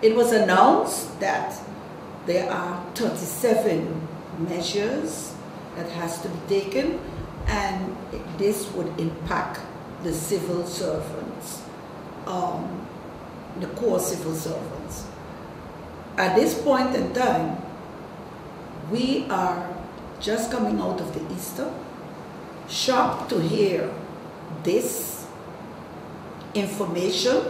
It was announced that there are 37 measures that has to be taken, and this would impact the civil servants, the core civil servants. At this point in time, we are just coming out of the Easter, shocked to hear this information,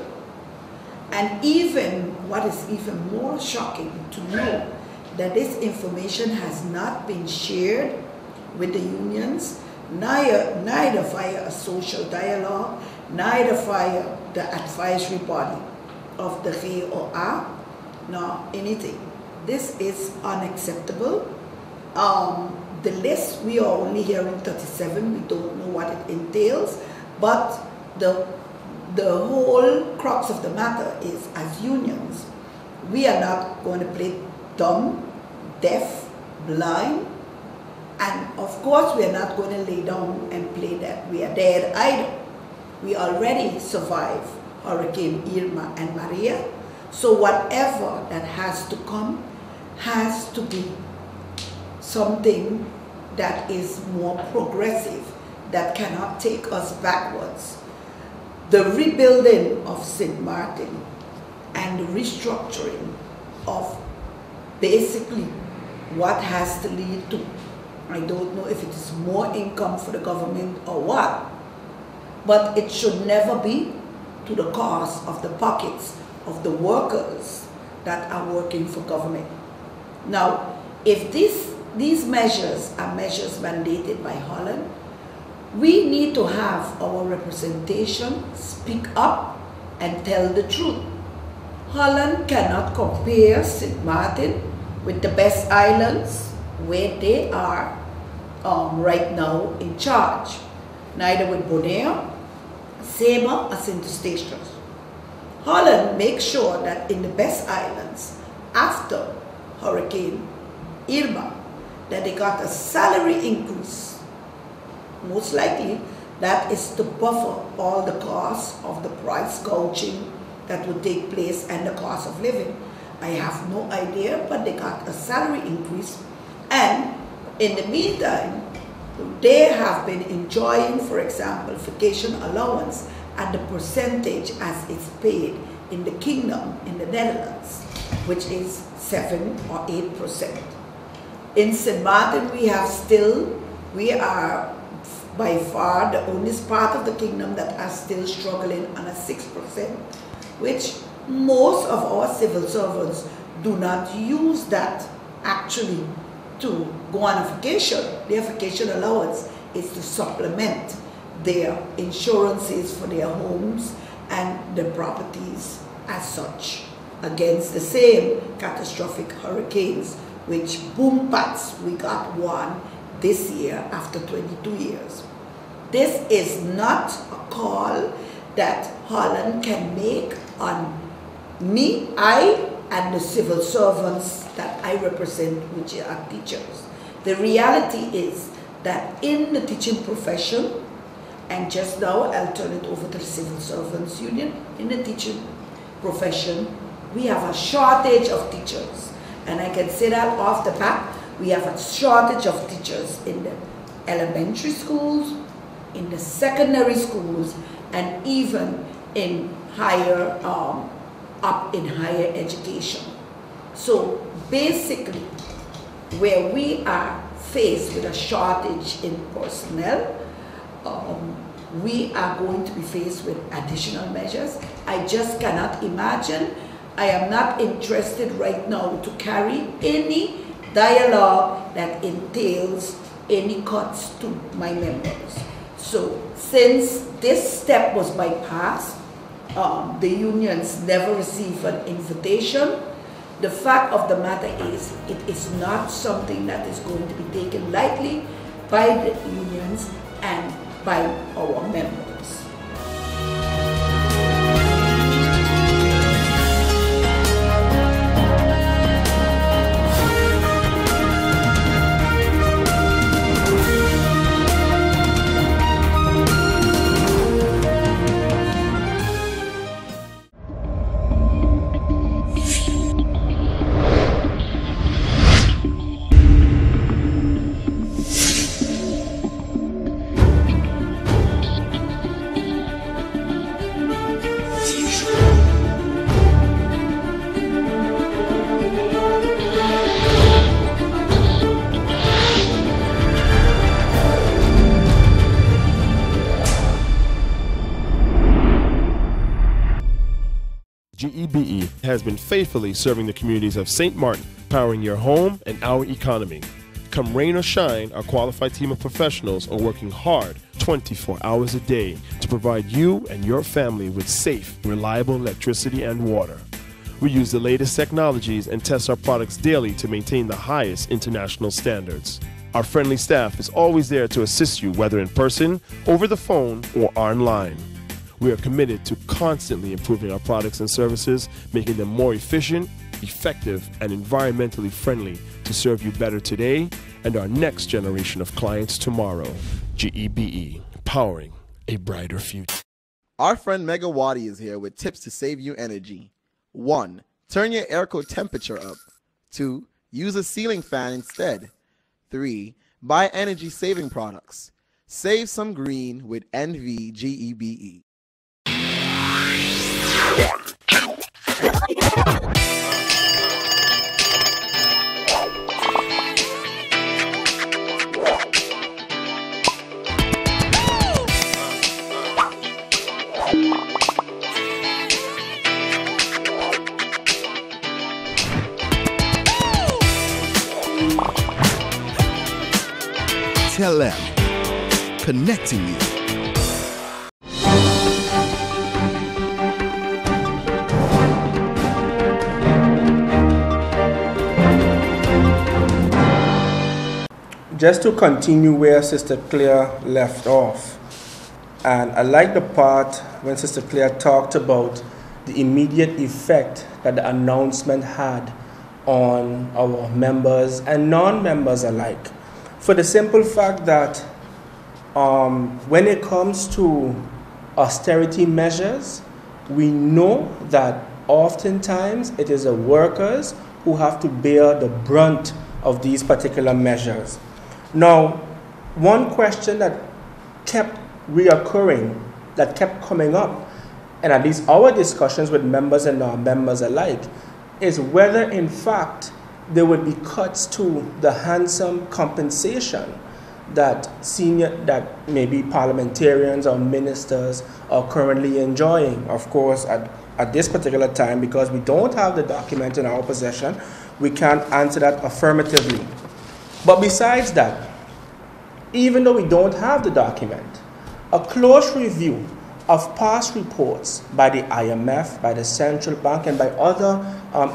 and even what is even more shocking to know that this information has not been shared with the unions, neither via a social dialogue, neither via the advisory body of the GOA, nor anything. This is unacceptable. The list, we are only hearing 37, we don't know what it entails, but the whole crux of the matter is, as unions, we are not going to play dumb, deaf, blind, and of course we are not going to lay down and play that we are dead either. We already survived Hurricane Irma and Maria, so whatever that has to come has to be something that is more progressive, that cannot take us backwards. The rebuilding of St. Martin and the restructuring of basically what has to lead to, I don't know if it is more income for the government or what, but it should never be to the cost of the pockets of the workers that are working for government. Now, if these measures are measures mandated by Holland, we need to have our representation speak up and tell the truth. Holland cannot compare St. Martin with the best islands where they are right now in charge. Neither with Bonaire, Saba, or St. Eustatius. Holland makes sure that in the best islands, after Hurricane Irma, that they got a salary increase. Most likely, that is to buffer all the costs of the price gouging that would take place and the cost of living. I have no idea, but they got a salary increase. And in the meantime, they have been enjoying, for example, vacation allowance at the percentage as it's paid in the kingdom, in the Netherlands, which is 7 or 8%. In St. Martin, we are by far the only part of the kingdom that are still struggling on a 6%, which most of our civil servants do not use that actually to go on a vacation. Their vacation allowance is to supplement their insurances for their homes and the properties as such against the same catastrophic hurricanes, which boom pats, we got one this year after 22 years. This is not a call that Holland can make on me, and the civil servants that I represent, which are teachers. The reality is that in the teaching profession, and just now I'll turn it over to the Civil Servants Union, in the teaching profession, we have a shortage of teachers. And I can say that off the bat, we have a shortage of teachers in the elementary schools, in the secondary schools, and even in higher, up in higher education. So basically, where we are faced with a shortage in personnel, we are going to be faced with additional measures. I just cannot imagine. I am not interested right now to carry any dialogue that entails any cuts to my members. So since this step was bypassed, the unions never received an invitation. The fact of the matter is, it is not something that is going to be taken lightly by the unions and by our members. has been faithfully serving the communities of St. Martin, powering your home and our economy. Come rain or shine, our qualified team of professionals are working hard 24 hours a day to provide you and your family with safe, reliable electricity and water. We use the latest technologies and test our products daily to maintain the highest international standards. Our friendly staff is always there to assist you, whether in person, over the phone, or online. We are committed to constantly improving our products and services, making them more efficient, effective, and environmentally friendly to serve you better today and our next generation of clients tomorrow. GEBE, powering a brighter future. Our friend Megawati is here with tips to save you energy. 1. Turn your airco temperature up. 2. Use a ceiling fan instead. 3. Buy energy-saving products. Save some green with NVGEBE. Tell them, connecting you. Just to continue where Sister Claire left off, and I like the part when Sister Claire talked about the immediate effect that the announcement had on our members and non-members alike. For the simple fact that when it comes to austerity measures, we know that oftentimes it is the workers who have to bear the brunt of these particular measures. Now, one question that kept reoccurring, that kept coming up, and at least our discussions with members and non-members alike, is whether in fact there would be cuts to the handsome compensation that maybe parliamentarians or ministers are currently enjoying. Of course, at this particular time, because we don't have the document in our possession, we can't answer that affirmatively. But besides that, even though we don't have the document, a close review of past reports by the IMF, by the Central Bank, and by other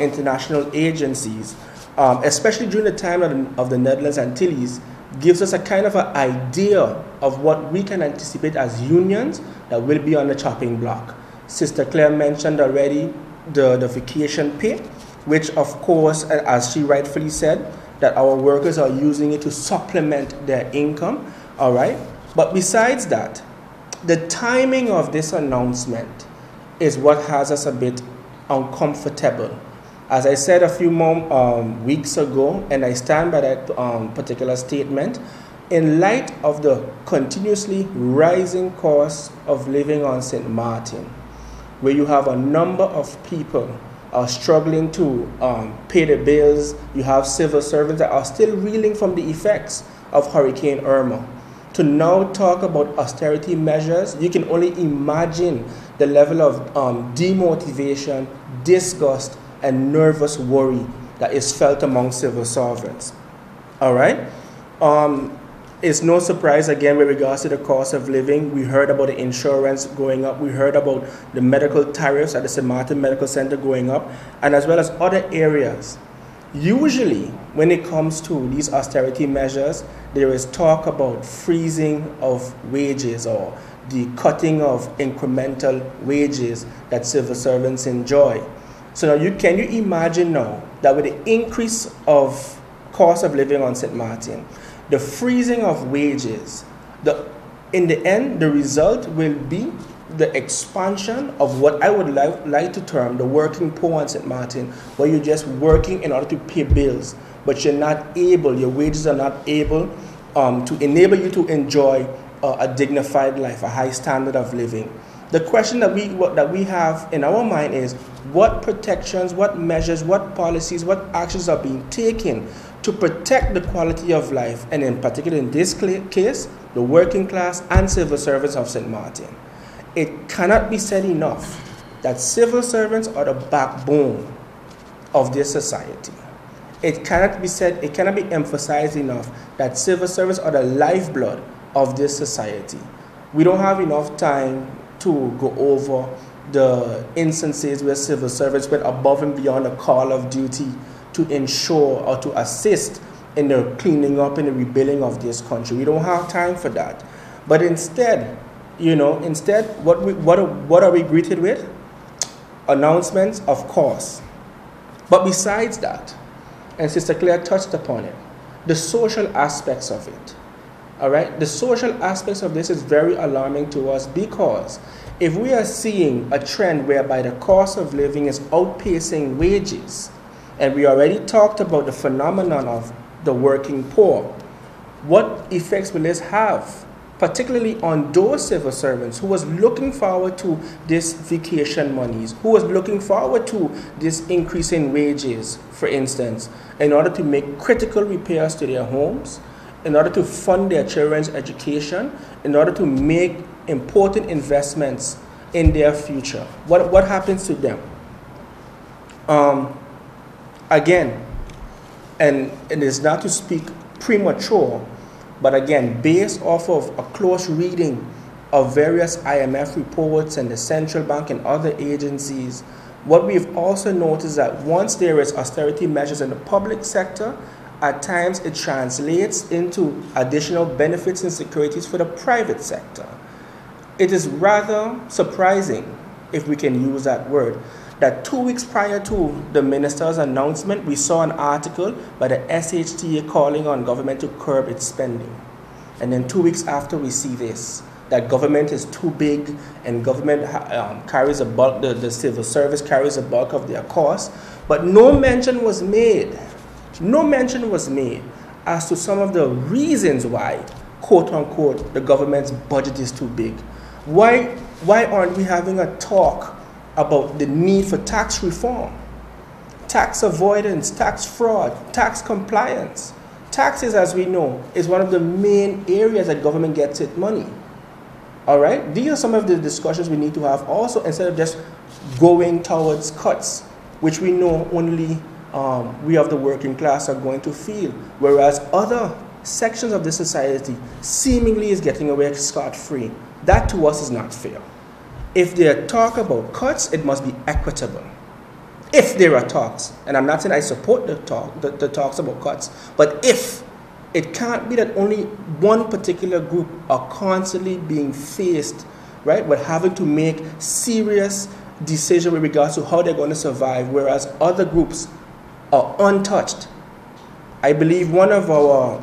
international agencies, especially during the time of the Netherlands Antilles, gives us a kind of an idea of what we can anticipate as unions that will be on the chopping block. Sister Claire mentioned already the vacation pay, which of course, as she rightfully said, that our workers are using it to supplement their income, all right? But besides that, the timing of this announcement is what has us a bit uncomfortable. As I said a few weeks ago, and I stand by that particular statement, in light of the continuously rising cost of living on St. Martin, where you have a number of people struggling to pay the bills, you have civil servants that are still reeling from the effects of Hurricane Irma. To now talk about austerity measures, you can only imagine the level of demotivation, disgust, and nervous worry that is felt among civil servants. All right? It's no surprise, again, with regards to the cost of living. We heard about the insurance going up. We heard about the medical tariffs at the St. Martin Medical Center going up, and as well as other areas. Usually, when it comes to these austerity measures, there is talk about freezing of wages or the cutting of incremental wages that civil servants enjoy. So now, can you imagine now that with the increase of cost of living on St. Martin, the freezing of wages, in the end, the result will be the expansion of what I would like to term the working poor on St. Martin, where you're just working in order to pay bills, but you're not able, your wages are not able to enable you to enjoy a dignified life, a high standard of living. The question that we have in our mind is, what protections, what measures, what policies, what actions are being taken to protect the quality of life, and in particular in this case, the working class and civil servants of St. Martin. It cannot be said enough that civil servants are the backbone of this society. It cannot be said, it cannot be emphasized enough that civil servants are the lifeblood of this society. We don't have enough time to go over the instances where civil servants went above and beyond the call of duty to ensure or to assist in the cleaning up and the rebuilding of this country. We don't have time for that. But instead, what are we greeted with? Announcements, of course. But besides that, and Sister Claire touched upon it, the social aspects of it. All right? The social aspects of this is very alarming to us, because if we are seeing a trend whereby the cost of living is outpacing wages, and we already talked about the phenomenon of the working poor, what effects will this have, particularly on those civil servants who was looking forward to this vacation monies, who was looking forward to this increase in wages, for instance, in order to make critical repairs to their homes, in order to fund their children's education, in order to make important investments in their future? What happens to them? Again, and it is not to speak premature, but again, based off of a close reading of various IMF reports and the central bank and other agencies, what we've also noticed that once there is austerity measures in the public sector, at times it translates into additional benefits and securities for the private sector. It is rather surprising, if we can use that word, that 2 weeks prior to the minister's announcement, we saw an article by the SHTA calling on government to curb its spending. And then 2 weeks after, we see this, that government is too big and government carries a bulk, the civil service carries a bulk of their costs. But no mention was made as to some of the reasons why, quote unquote, the government's budget is too big. Why aren't we having a talk about the need for tax reform, tax avoidance, tax fraud, tax compliance? Taxes, as we know, is one of the main areas that government gets its money. All right? These are some of the discussions we need to have also, instead of just going towards cuts, which we know only we of the working class are going to feel, whereas other sections of the society seemingly is getting away scot-free. That to us is not fair. If there are talk about cuts, it must be equitable. If there are talks, and I'm not saying I support the talks about cuts, but if, it can't be that only one particular group are constantly being faced, right, with having to make serious decisions with regards to how they're going to survive, whereas other groups are untouched. I believe one of our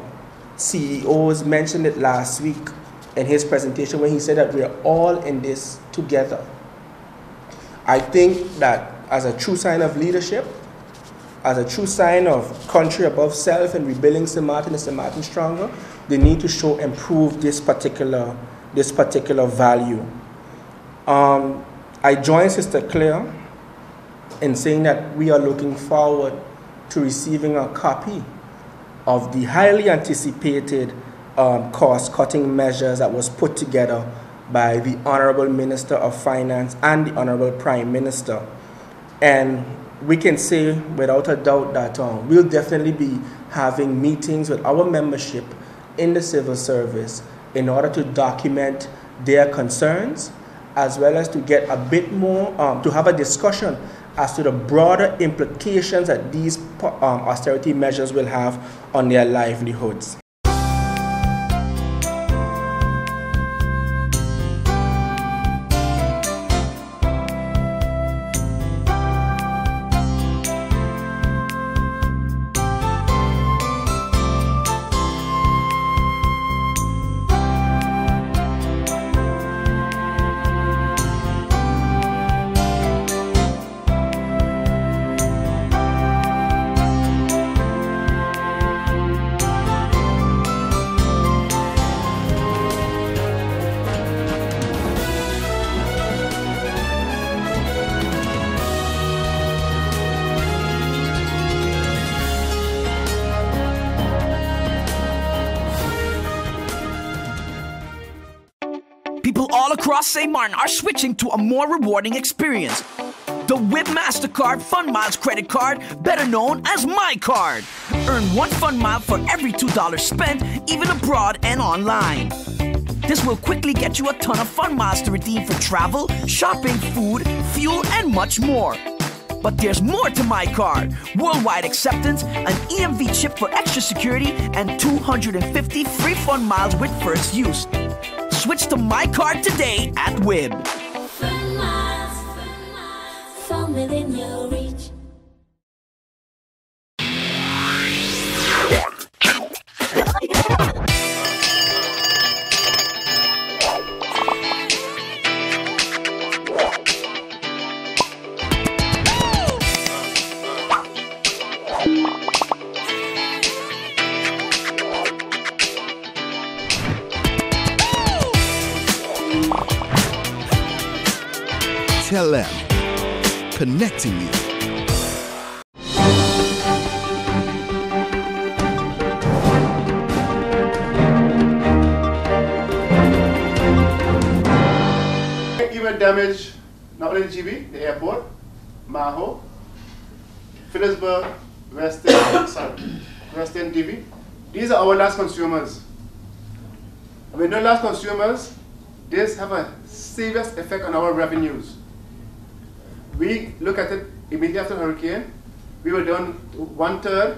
CEOs mentioned it last week in his presentation when he said that we are all in this together. I think that as a true sign of leadership, as a true sign of country above self and rebuilding St. Martin and St. Martin stronger, they need to show improve this particular value. I join Sister Claire in saying that we are looking forward to receiving a copy of the highly anticipated cost-cutting measures that was put together by the Honorable Minister of Finance and the Honorable Prime Minister. And we can say without a doubt that we'll definitely be having meetings with our membership in the civil service in order to document their concerns, as well as to get a bit more, to have a discussion as to the broader implications that these austerity measures will have on their livelihoods. People all across St. Martin are switching to a more rewarding experience. The WIB MasterCard Fun Miles credit card, better known as My Card. Earn 1 fun mile for every $2 spent, even abroad and online. This will quickly get you a ton of fun miles to redeem for travel, shopping, food, fuel, and much more. But there's more to My Card. Worldwide acceptance, an EMV chip for extra security, and 250 free fun miles with first use. Switch to My Card today at WIB. Fun miles, from within your reach. Tell them, connecting you. Even damage not only GB, the airport, Maho, Phillipsburg, West End DV. These are our last consumers. When the last consumers, this have a serious effect on our revenues. We look at it immediately after the hurricane. We were down 1/3,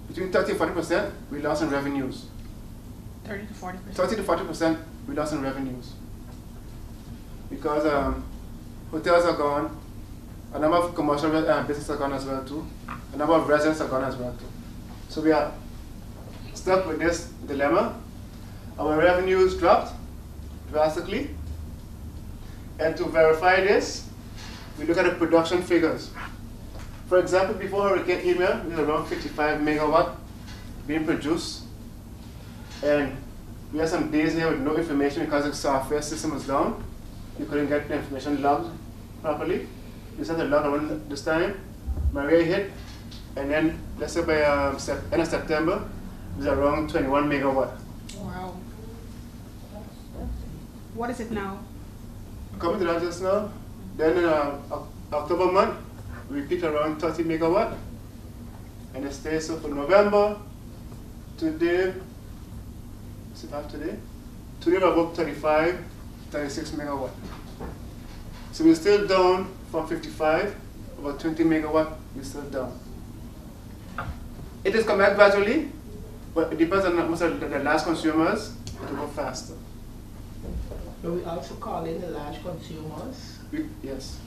between 30 and 40%, we lost in revenues. 30 to 40%. 30 to 40% we lost in revenues. Because hotels are gone, a number of commercial businesses are gone as well too, a number of residents are gone as well too. So we are stuck with this dilemma. Our revenues dropped drastically. And to verify this, we look at the production figures. For example, before Hurricane Irma, we had around 55 megawatt being produced. And we had some days here with no information because the software system was down. You couldn't get the information logged properly. We sent a log around this time. Maria hit, and then let's say by end of September, it was around 21 megawatt. Wow. What is it now? Coming to that just now, then in October month, we peaked around 30 megawatt, and it stays so for November. Today, what's it have today? Today we're about 35, 36 megawatt. So we're still down from 55, about 20 megawatt, we're still down. It has come back gradually, but it depends on most of the last consumers, it will go faster. But we also call in the large consumers. Yes.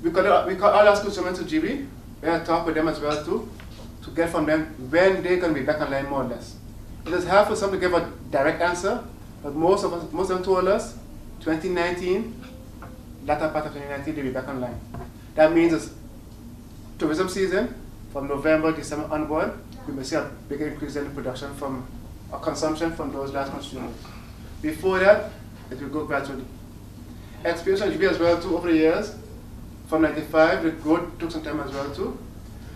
We call all our consumers to GB. We have to talk with them as well too, to get from them when they're going to be back online more or less. It is hard for some to give a direct answer, but most of them told us 2019, latter part of 2019, they'll be back online. That means it's tourism season, from November, December onward, we may see a big increase in production from consumption from those last consumers. Before that, it will go gradually. Experience on GB as well too over the years. From 95, the growth took some time as well too.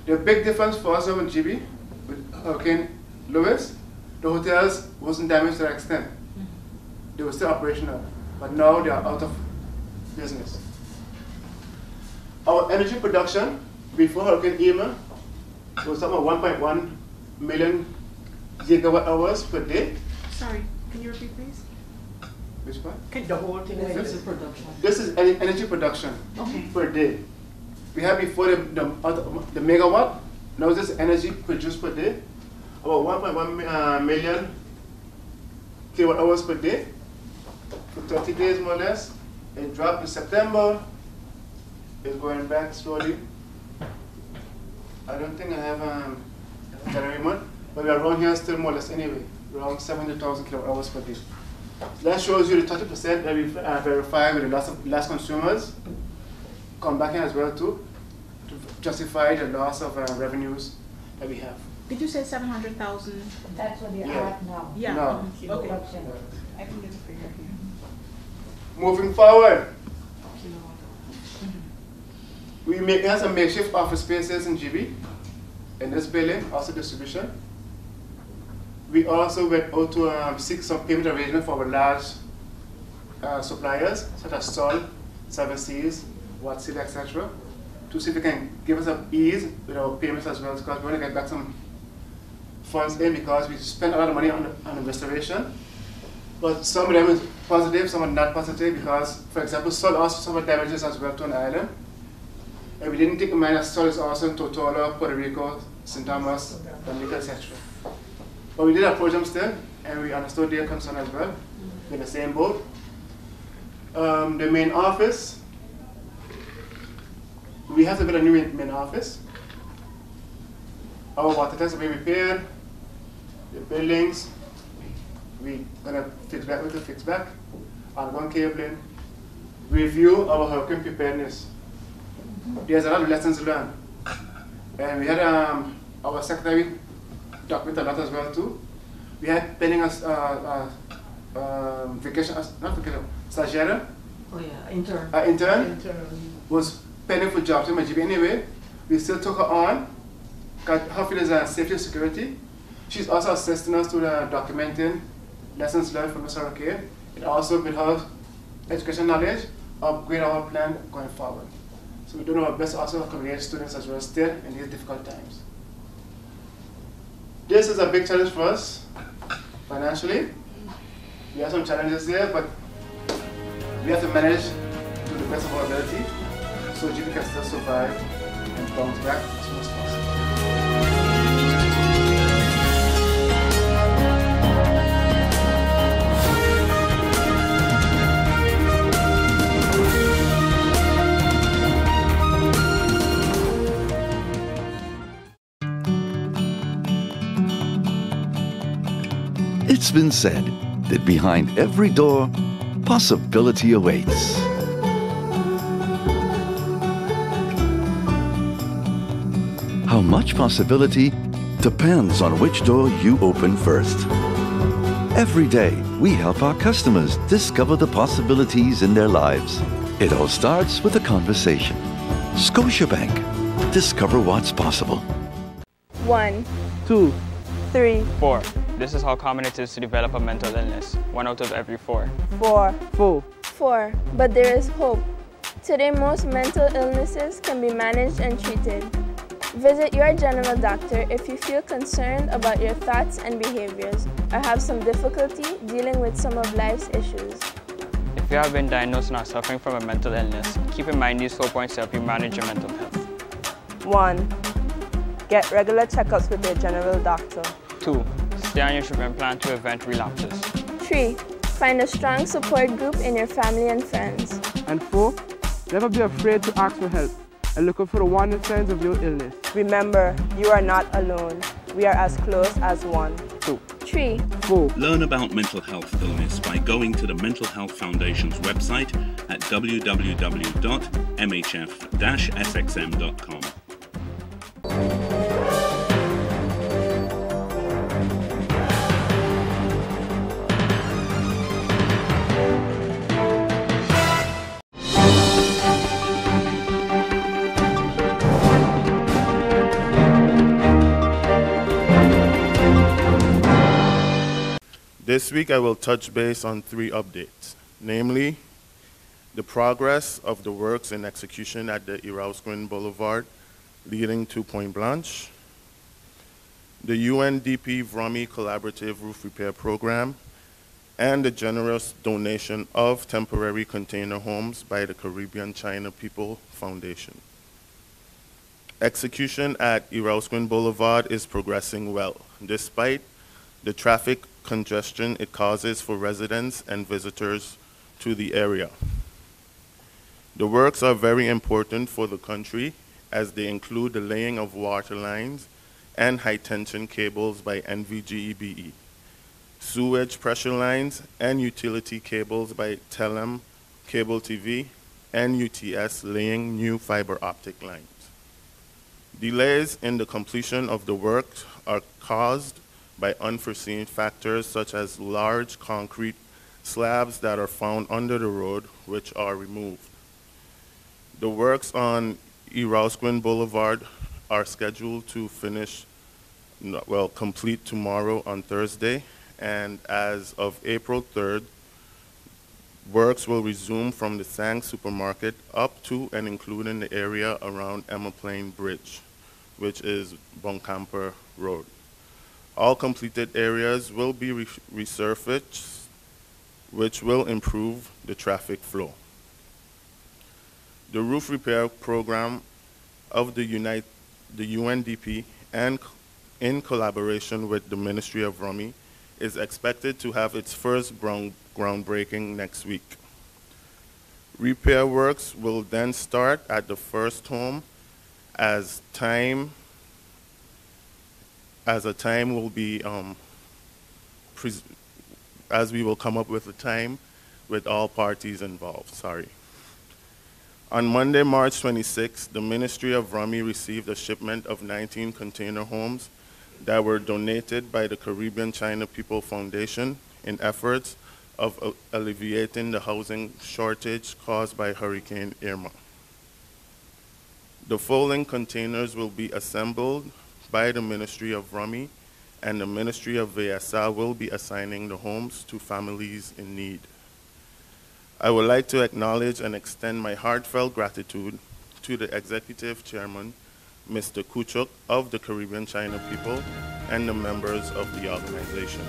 The big difference for us in GB with Hurricane Lewis, the hotels wasn't damaged to that extent. They were still operational, but now they are out of business. Our energy production before Hurricane Irma was about 1.1 million gigawatt hours per day. Sorry, can you repeat please? Which part? The whole thing is production. This is energy production per day. We had before the megawatt, now this is energy produced per day, about 1.1 million kilowatt hours per day for 30 days more or less. It dropped in September, it's going back slowly. I don't think I have January month, but we're around here still more or less anyway, around 700,000 kilowatt hours per day. That shows you the 30% that we verify with the last consumers come back in as well too, to justify the loss of revenues that we have. Did you say 700,000? That's what you're at now. Yeah. No. Okay. Production. I can get the figure here. Moving forward, we have some makeshift office spaces in GB, in this building, also distribution. We also went out to seek some payment arrangement for our large suppliers such as Sol, Seven Seas, Watsil, etc., to see if they can give us some ease with our payments as well, because we want to get back some funds in because we spent a lot of money on the restoration. But some of them is positive, some are not positive because, for example, Sol also suffered damages as well to an island. And we didn't take in mind that Sol is also in Totola, Puerto Rico, St. Thomas, Dominica, etc. But we did approach them still, and we understood their concern as well. We're in the same boat. The main office, we have to build a new main office. Our water tanks are being repaired. The buildings, we're gonna fix back. Ongoing cabling. Review our hurricane preparedness. There's a lot of lessons learned. And we had our secretary document a lot as well too. We had pending us vacation, not vacation, stagiaire. Oh yeah, intern. Intern was pending for jobs in my GB anyway. We still took her on. Her field is safety and security. She's also assisting us to the documenting lessons learned from this hurricane. And also with her education knowledge, upgrade our plan going forward. So we're doing our best to also accommodate students as well still in these difficult times. This is a big challenge for us financially. We have some challenges there, but we have to manage to the best of our ability so GB can still survive and bounce back as soon as possible. It's been said that behind every door, possibility awaits. How much possibility depends on which door you open first. Every day, we help our customers discover the possibilities in their lives. It all starts with a conversation. Scotiabank. Discover what's possible. 1, 2, 3, 4. This is how common it is to develop a mental illness. 1 out of every 4. 4, 4. 4. But there is hope. Today, most mental illnesses can be managed and treated. Visit your general doctor if you feel concerned about your thoughts and behaviors or have some difficulty dealing with some of life's issues. If you have been diagnosed and are suffering from a mental illness, keep in mind these 4 points to help you manage your mental health. 1. Get regular checkups with your general doctor. 2. Stay on your treatment plan to prevent relapses. 3. Find a strong support group in your family and friends. And 4. Never be afraid to ask for help and look out for the warning signs of your illness. Remember, you are not alone. We are as close as one. 2. 3. 4. Learn about mental health illness by going to the Mental Health Foundation's website at www.mhf-sxm.com. This week I will touch base on 3 updates, namely the progress of the works in execution at the Erausquin Boulevard leading to Point Blanche, the UNDP VROMI Collaborative Roof Repair Program, and the generous donation of temporary container homes by the Caribbean China People Foundation. Execution at Erausquin Boulevard is progressing well, despite the traffic congestion it causes for residents and visitors to the area. The works are very important for the country as they include the laying of water lines and high-tension cables by NVGEBE, sewage pressure lines and utility cables by Telem Cable TV, and UTS laying new fiber optic lines. Delays in the completion of the work are caused by unforeseen factors such as large concrete slabs that are found under the road, which are removed. The works on Erausquin Boulevard are scheduled to complete tomorrow on Thursday, and as of April 3rd, Works will resume from the Sang supermarket up to and including the area around Emma Plain Bridge, which is Boncamper Road. All completed areas will be resurfaced, which will improve the traffic flow. The roof repair program of the UNDP and in collaboration with the Ministry of Rummy is expected to have its first groundbreaking next week. Repair works will then start at the first home as a time will be as we will come up with a time with all parties involved. On Monday, March 26, the Ministry of Rummy received a shipment of 19 container homes that were donated by the Caribbean China People Foundation in efforts of alleviating the housing shortage caused by Hurricane Irma. The folding containers will be assembled by the Ministry of Rummy, and the Ministry of VSA will be assigning the homes to families in need. I would like to acknowledge and extend my heartfelt gratitude to the Executive Chairman, Mr. Kuchuk of the Caribbean China People, and the members of the organization.